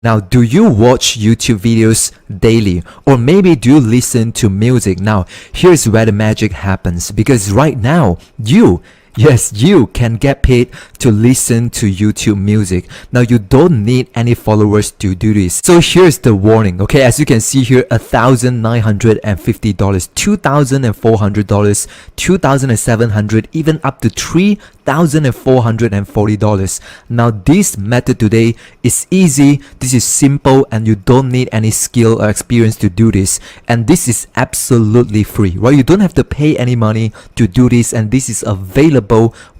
Now, do you watch YouTube videos daily? Or maybe do you listen to music? Now, here's where the magic happens, because right now, Yes, you can get paid to listen to YouTube music. Now, you don't need any followers to do this. So here's the warning, okay? As you can see here, $1,950, $2,400, $2,700, even up to $3,440. Now, this method today is easy, this is simple, and you don't need any skill or experience to do this. And this is absolutely free, right? You don't have to pay any money to do this, and this is available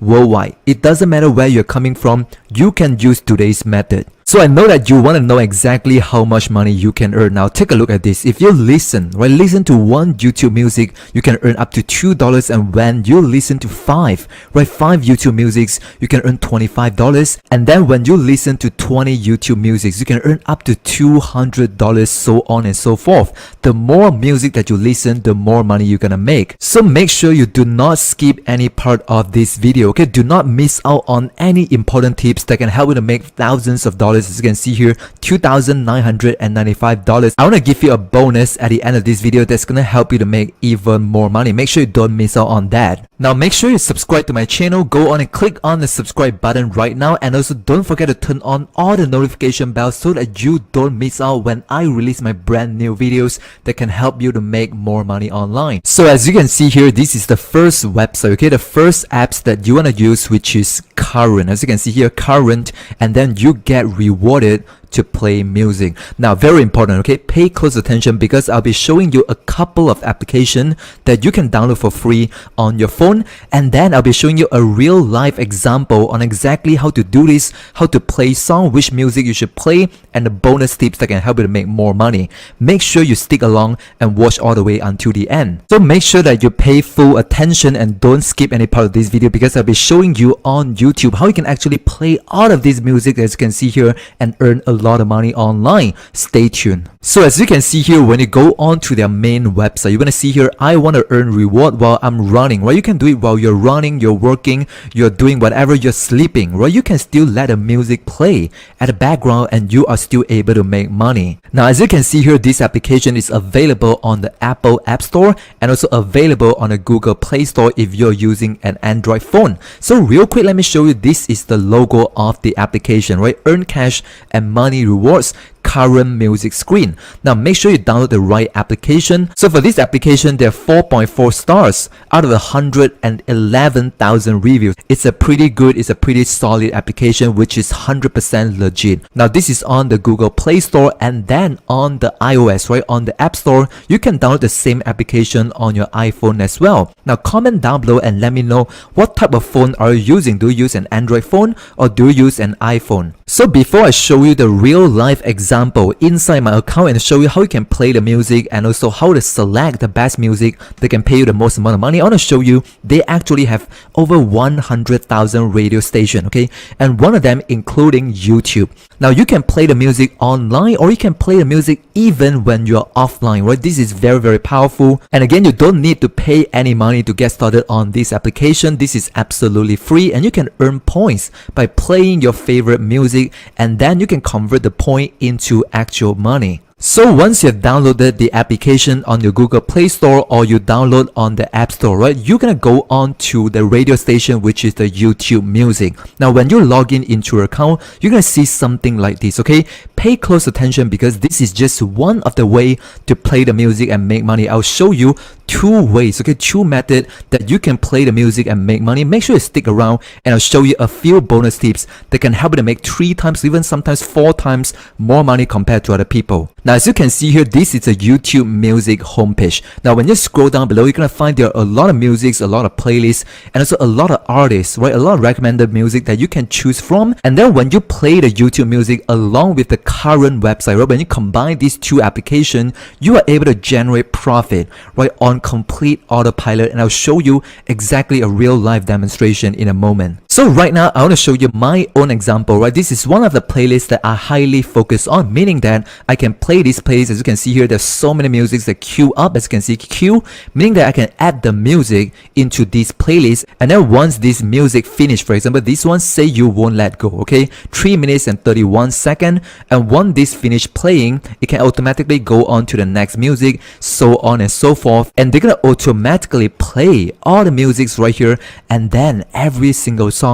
worldwide. It doesn't matter where you're coming from, you can use today's method. So I know that you want to know exactly how much money you can earn. Now take a look at this. If you listen to one YouTube music, you can earn up to $2, and when you listen to five YouTube musics, you can earn $25, and then when you listen to 20 YouTube musics, you can earn up to $200, so on and so forth. The more music that you listen, the more money you're gonna make. So make sure you do not skip any part of this video, okay? Do not miss out on any important tips that can help you to make thousands of dollars. As you can see here, $2,995. I want to give you a bonus at the end of this video that's going to help you to make even more money. Make sure you don't miss out on that. Now make sure you subscribe to my channel. Go on and click on the subscribe button right now, and also don't forget to turn on all the notification bells so that you don't miss out when I release my brand new videos that can help you to make more money online. So as you can see here, this is the first website, okay? The first apps that you want to use, which is Current. As you can see here, Current, and then you get rewarded to play music. Now, very important, okay? Pay close attention, because I'll be showing you a couple of applications that you can download for free on your phone, and then I'll be showing you a real life example on exactly how to do this, how to play song, which music you should play, and the bonus tips that can help you to make more money. Make sure you stick along and watch all the way until the end. So make sure that you pay full attention and don't skip any part of this video, because I'll be showing you on YouTube how you can actually play all of this music, as you can see here, and earn a lot of money online. Stay tuned. So as you can see here, when you go on to their main website, you're gonna see here, I want to earn reward while I'm running. Right? You can do it while you're running, you're working, you're doing whatever, you're sleeping. Right? You can still let the music play at the background, and you are still able to make money. Now, as you can see here, this application is available on the Apple App Store and also available on the Google Play Store if you're using an Android phone. So real quick, let me show you. This is the logo of the application, right? Earn cash and money rewards, Current music screen. Now make sure you download the right application. So for this application, there are 4.4 stars out of 111,000 reviews. It's a pretty good, it's a pretty solid application, which is 100% legit. Now this is on the Google Play Store, and then on the iOS, right? On the App Store, you can download the same application on your iPhone as well. Now comment down below and let me know, what type of phone are you using? Do you use an Android phone or do you use an iPhone? So before I show you the real life example inside my account and show you how you can play the music and also how to select the best music that can pay you the most amount of money, I want to show you they actually have over 100,000 radio stations, okay? And one of them including YouTube. Now you can play the music online, or you can play the music even when you're offline, right? This is very, very powerful. And again, you don't need to pay any money to get started on this application. This is absolutely free, and you can earn points by playing your favorite music, and then you can convert the point into actual money. So once you've downloaded the application on your Google Play Store, or you download on the App Store, right, you're gonna go on to the radio station, which is the YouTube music. Now when you log in into your account, you're gonna see something like this, okay? Pay close attention, because this is just one of the way to play the music and make money. I'll show you two ways, okay? Two methods that you can play the music and make money. Make sure you stick around, and I'll show you a few bonus tips that can help you to make 3 times, even sometimes 4 times more money compared to other people. Now as you can see here, this is a YouTube music homepage. Now when you scroll down below, you're gonna find there are a lot of musics, a lot of playlists, and also a lot of artists, right? A lot of recommended music that you can choose from. And then when you play the YouTube music along with the Current website, right, when you combine these two applications, you are able to generate profit, right, on complete autopilot. And I'll show you exactly a real life demonstration in a moment. So right now, I want to show you my own example, right? This is one of the playlists that I highly focus on, meaning that I can play this playlist. As you can see here, there's so many musics that queue up. As you can see, queue, meaning that I can add the music into this playlist. And then once this music finish, for example, this one, say you won't let go, okay? 3 minutes and 31 seconds. And once this finish playing, it can automatically go on to the next music, so on and so forth. And they're gonna automatically play all the musics right here. And then every single song,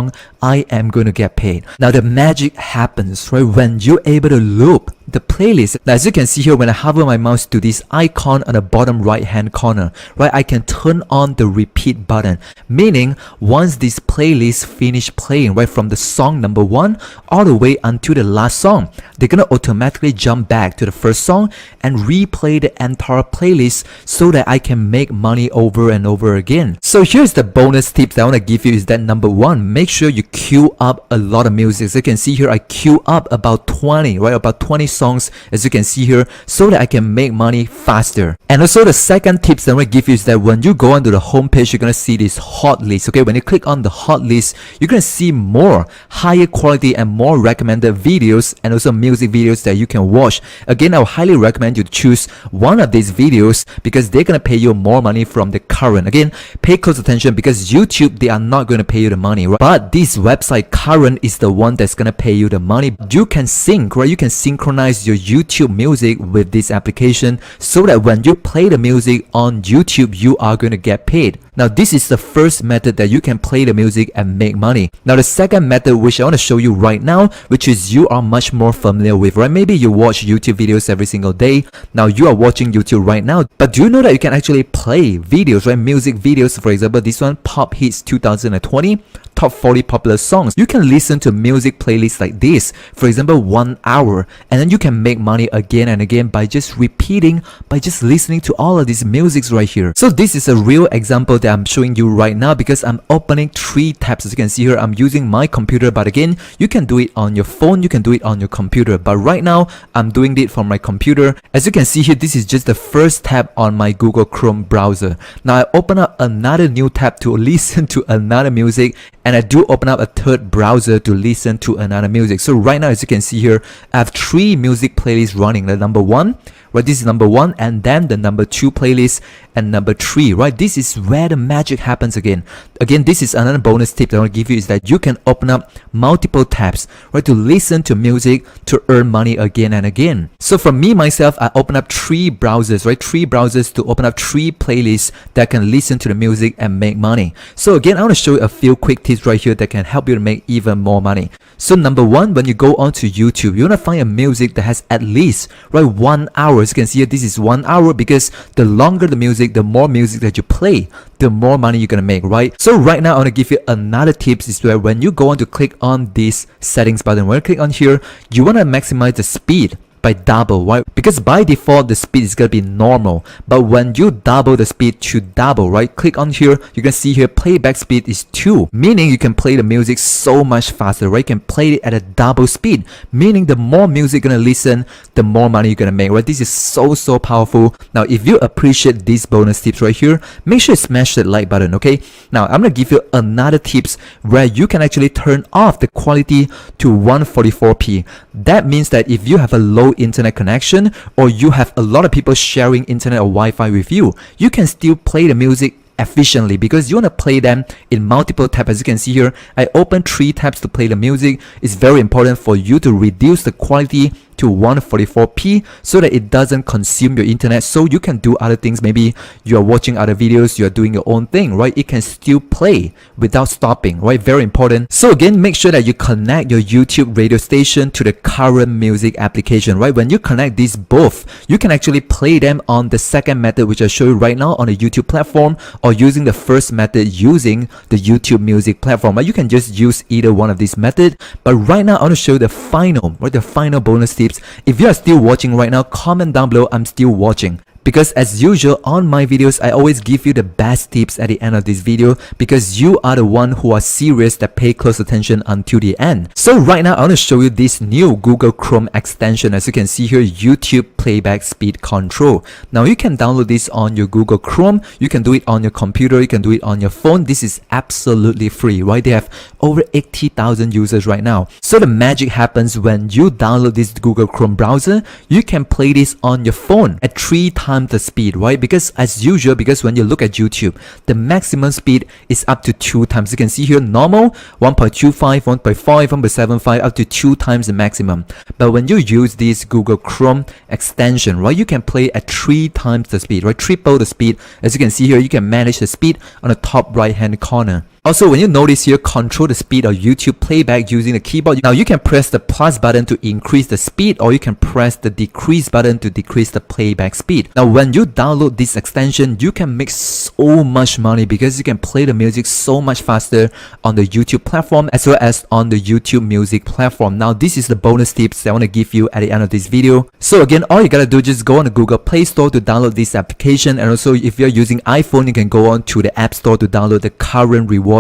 I am going to get paid. Now the magic happens, right, when you're able to loop the playlist. Now, as you can see here, when I hover my mouse to this icon on the bottom right hand corner, right, I can turn on the repeat button, meaning once this playlist finish playing, right, from the song number 1 all the way until the last song, they're gonna automatically jump back to the first song and replay the entire playlist so that I can make money over and over again. So here's the bonus tips that I want to give you is that number 1, make sure you queue up a lot of music. As you can see here, I queue up about 20, right, about 20 songs, as you can see here, so that I can make money faster. And also the second tips that I want to give you is that when you go onto the home page, you're going to see this hot list. Okay, when you click on the hot list, you're going to see more higher quality and more recommended videos and also music videos that you can watch. Again, I would highly recommend you to choose one of these videos because they're going to pay you more money from the current. Again, pay close attention because YouTube, they are not going to pay you the money, right? But this website current is the one that's going to pay you the money. You can sync, right? You can synchronize your YouTube music with this application so that when you play the music on YouTube, you are going to get paid. Now, this is the first method that you can play the music and make money. Now, the second method, which I want to show you right now, which is you are much more familiar with, right? Maybe you watch YouTube videos every single day. Now, you are watching YouTube right now, but do you know that you can actually play videos, right? Music videos, for example, this one, Pop Hits 2020. Top 40 popular songs. You can listen to music playlists like this, for example, 1 hour, and then you can make money again and again by just repeating, by just listening to all of these musics right here. So this is a real example that I'm showing you right now because I'm opening 3 tabs. As you can see here, I'm using my computer, but again, you can do it on your phone, you can do it on your computer, but right now, I'm doing it from my computer. As you can see here, this is just the first tab on my Google Chrome browser. Now I open up another new tab to listen to another music, and I do open up a third browser to listen to another music. So right now, as you can see here, I have 3 music playlists running. The number 1, right, this is number 1, and then the number 2 playlist and number 3, right? This is where the magic happens again. Again, this is another bonus tip that I want to give you is that you can open up multiple tabs, right, to listen to music to earn money again and again. So for me, myself, I open up 3 browsers, right? 3 browsers to open up 3 playlists that can listen to the music and make money. So again, I want to show you a few quick tips right here that can help you to make even more money. So number 1, when you go onto YouTube, you want to find a music that has at least, right, 1 hour. As you can see here, this is 1 hour because the longer the music, the more music that you play, the more money you're gonna make, right? So right now, I want to give you another tips is where when you go on to click on this settings button, when you click on here, you want to maximize the speed by double. Why? Because by default the speed is gonna be normal, but when you double the speed to double, right, click on here, you can see here playback speed is 2, meaning you can play the music so much faster, right? You can play it at a double speed, meaning the more music you're gonna listen, the more money you're gonna make, right? This is so powerful. Now if you appreciate these bonus tips right here, make sure you smash that like button. Okay, now I'm gonna give you another tips where you can actually turn off the quality to 144p. That means that if you have a low internet connection or you have a lot of people sharing internet or Wi-Fi with you, you can still play the music efficiently because you want to play them in multiple tabs. As you can see here, I open 3 tabs to play the music. It's very important for you to reduce the quality to 144p so that it doesn't consume your internet, so you can do other things. Maybe you're watching other videos, you're doing your own thing, right? It can still play without stopping, right? Very important. So again, make sure that you connect your YouTube radio station to the current music application, right? When you connect these both, you can actually play them on the second method, which I show you right now on the YouTube platform, or using the first method using the YouTube music platform, right? You can just use either one of these methods, but right now I want to show you the final, right? The final bonus tips. If you are still watching right now, comment down below, I'm still watching. because as usual on my videos, I always give you the best tips at the end of this video because you are the one who are serious that pay close attention until the end. So right now I want to show you this new Google Chrome extension. As you can see here, YouTube playback speed control. Now you can download this on your Google Chrome, you can do it on your computer, you can do it on your phone. This is absolutely free, right? They have over 80,000 users right now. So the magic happens when you download this Google Chrome browser. You can play this on your phone at 3 times the speed, right? Because as usual, because when you look at YouTube, the maximum speed is up to 2 times. You can see here normal 1.25, 1.5, 1.75, up to 2 times the maximum. But when you use this Google Chrome extension, right, you can play at 3 times the speed, right? Triple the speed. As you can see here, you can manage the speed on the top right hand corner. Also, when you notice here, control the speed of YouTube playback using the keyboard. Now you can press the plus button to increase the speed, or you can press the decrease button to decrease the playback speed. Now when you download this extension, you can make so much money because you can play the music so much faster on the YouTube platform as well as on the YouTube music platform. Now this is the bonus tips that I want to give you at the end of this video. So again, all you gotta do is just go on the Google Play Store to download this application, and also if you're using iPhone, you can go on to the App Store to download the current rewards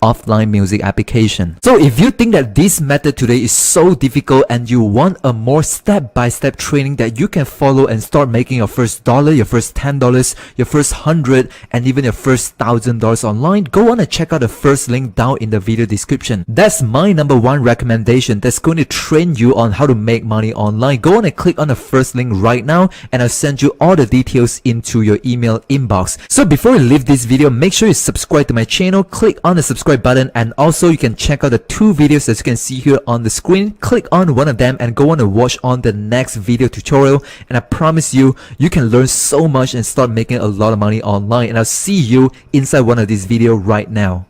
offline music application. So if you think that this method today is so difficult and you want a more step-by-step training that you can follow and start making your first $1, your first $10, your first $100, and even your first $1,000 online, go on and check out the first link down in the video description. That's my #1 recommendation that's going to train you on how to make money online. Go on and click on the first link right now, and I'll send you all the details into your email inbox. So before you leave this video, make sure you subscribe to my channel, click on the subscribe button, and also you can check out the 2 videos as you can see here on the screen. Click on one of them and go on and watch on the next video tutorial, and I promise you, you can learn so much and start making a lot of money online, and I'll see you inside one of these videos right now.